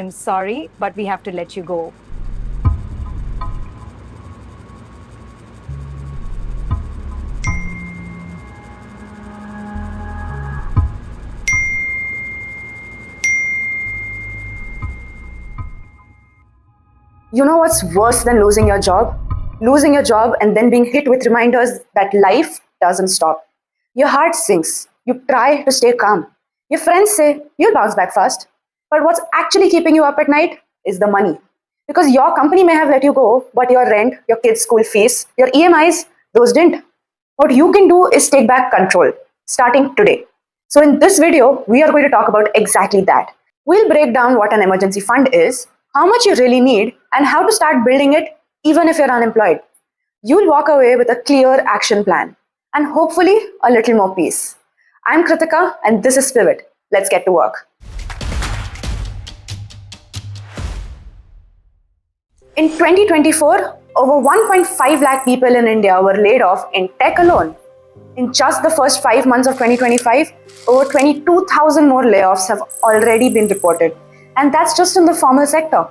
I'm sorry, but we have to let you go. You know what's worse than losing your job? Losing your job and then being hit with reminders that life doesn't stop. Your heart sinks. You try to stay calm. Your friends say you'll bounce back fast. But what's actually keeping you up at night is the money. Because your company may have let you go, but your rent, your kids' school fees, your EMIs, those didn't. What you can do is take back control, starting today. So, in this video, we are going to talk about exactly that. We'll break down what an emergency fund is, how much you really need, and how to start building it even if you're unemployed. You'll walk away with a clear action plan and hopefully a little more peace. I'm Kritika, and this is Pivot. Let's get to work. In 2024, over 1.5 lakh people in India were laid off in tech alone. In just the first 5 months of 2025, over 22,000 more layoffs have already been reported. And that's just in the formal sector.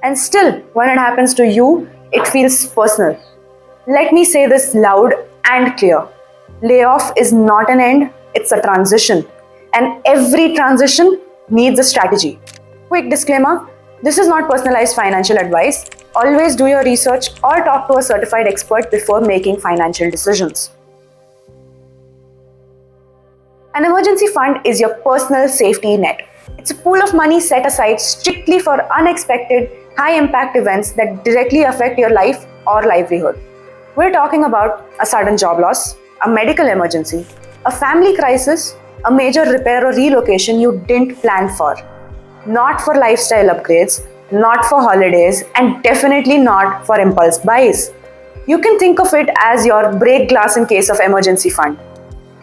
And still, when it happens to you, it feels personal. Let me say this loud and clear. Layoff is not an end, it's a transition. And every transition needs a strategy. Quick disclaimer, this is not personalized financial advice. Always do your research or talk to a certified expert before making financial decisions. An emergency fund is your personal safety net. It's a pool of money set aside strictly for unexpected, high-impact events that directly affect your life or livelihood. We're talking about a sudden job loss, a medical emergency, a family crisis, a major repair or relocation you didn't plan for. Not for lifestyle upgrades, not for holidays, and definitely not for impulse buys. You can think of it as your break glass in case of emergency fund.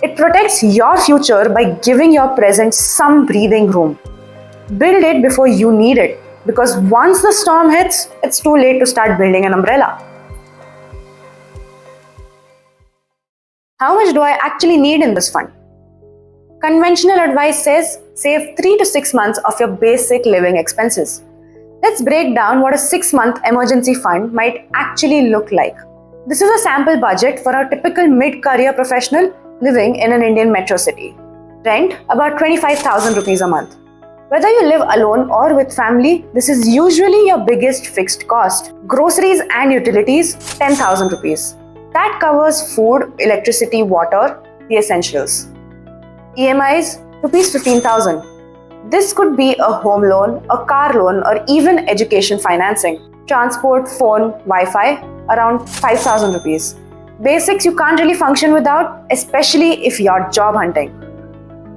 It protects your future by giving your present some breathing room. Build it before you need it, because once the storm hits, it's too late to start building an umbrella. How much do I actually need in this fund? Conventional advice says save 3 to 6 months of your basic living expenses. Let's break down what a 6-month emergency fund might actually look like. This is a sample budget for a typical mid-career professional living in an Indian metro city. Rent about 25,000 rupees a month. Whether you live alone or with family, this is usually your biggest fixed cost. Groceries and utilities, 10,000 rupees. That covers food, electricity, water, the essentials. EMIs, rupees 15,000. This could be a home loan, a car loan, or even education financing. Transport, phone, Wi-Fi, around 5,000 rupees. Basics you can't really function without, especially if you're job hunting.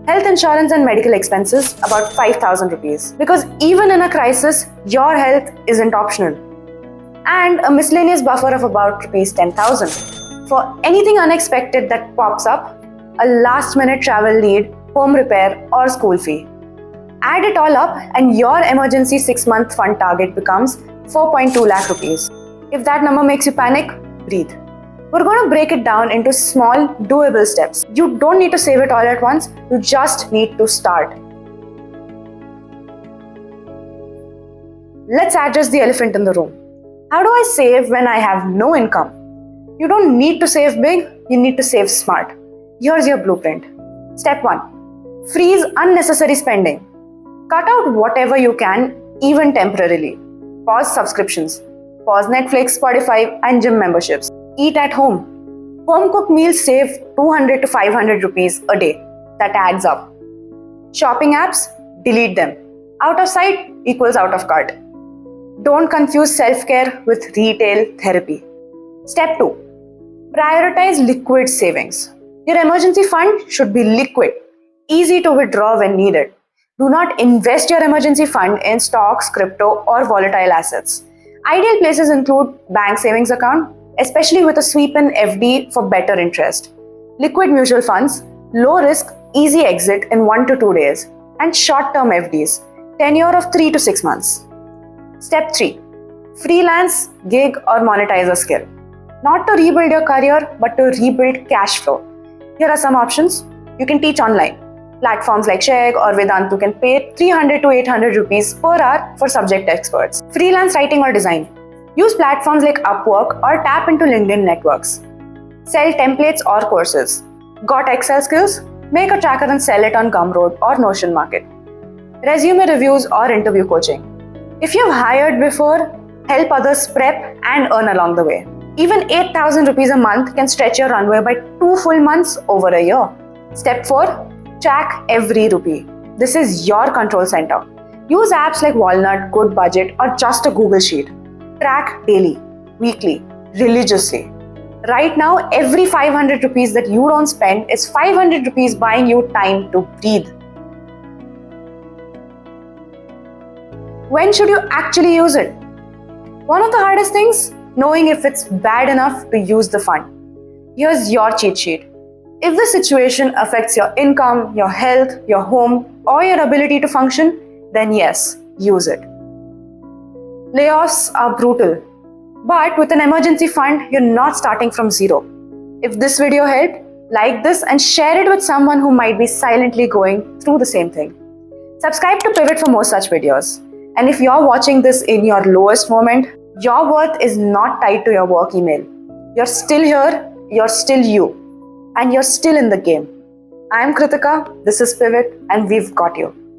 Health insurance and medical expenses, about 5,000 rupees. Because even in a crisis, your health isn't optional. And a miscellaneous buffer of about rupees 10,000. For anything unexpected that pops up, a last-minute travel need, home repair, or school fee. Add it all up and your emergency 6-month fund target becomes 4.2 lakh rupees. If that number makes you panic, breathe. We're going to break it down into small, doable steps. You don't need to save it all at once, you just need to start. Let's address the elephant in the room. How do I save when I have no income? You don't need to save big, you need to save smart. Here's your blueprint. Step 1. Freeze unnecessary spending. Cut out whatever you can, even temporarily. Pause subscriptions. Pause Netflix, Spotify, and gym memberships. Eat at home. Home cooked meals save 200 to 500 rupees a day. That adds up. Shopping apps, delete them. Out of sight equals out of cart. Don't confuse self-care with retail therapy. Step 2. Prioritize liquid savings. Your emergency fund should be liquid, easy to withdraw when needed. Do not invest your emergency fund in stocks, crypto, or volatile assets. Ideal places include bank savings account, especially with a sweep-in FD for better interest. Liquid mutual funds, low risk, easy exit in 1 to 2 days. And short-term FDs, tenure of 3 to 6 months. Step 3. Freelance, gig, or monetize a skill. Not to rebuild your career, but to rebuild cash flow. Here are some options. You can teach online. Platforms like Sheg or Vedantu can pay 300 to 800 rupees per hour for subject experts. Freelance writing or design. Use platforms like Upwork or tap into LinkedIn networks. Sell templates or courses. Got Excel skills? Make a tracker and sell it on Gumroad or Notion Market. Resume reviews or interview coaching. If you've hired before, help others prep and earn along the way. Even 8,000 rupees a month can stretch your runway by 2 full months over a year. Step 4. Track every rupee. This is your control center. Use apps like Walnut, Good Budget, or just a Google Sheet. Track daily, weekly, religiously. Right now, every 500 rupees that you don't spend is 500 rupees buying you time to breathe. When should you actually use it? One of the hardest things, knowing if it's bad enough to use the fund. Here's your cheat sheet. If the situation affects your income, your health, your home, or your ability to function, then yes, use it. Layoffs are brutal, but with an emergency fund, you're not starting from zero. If this video helped, like this and share it with someone who might be silently going through the same thing. Subscribe to Pivot for more such videos. And if you're watching this in your lowest moment, your worth is not tied to your work email. You're still here, you're still you, and you're still in the game. I'm Kritika, this is Pivot, and we've got you.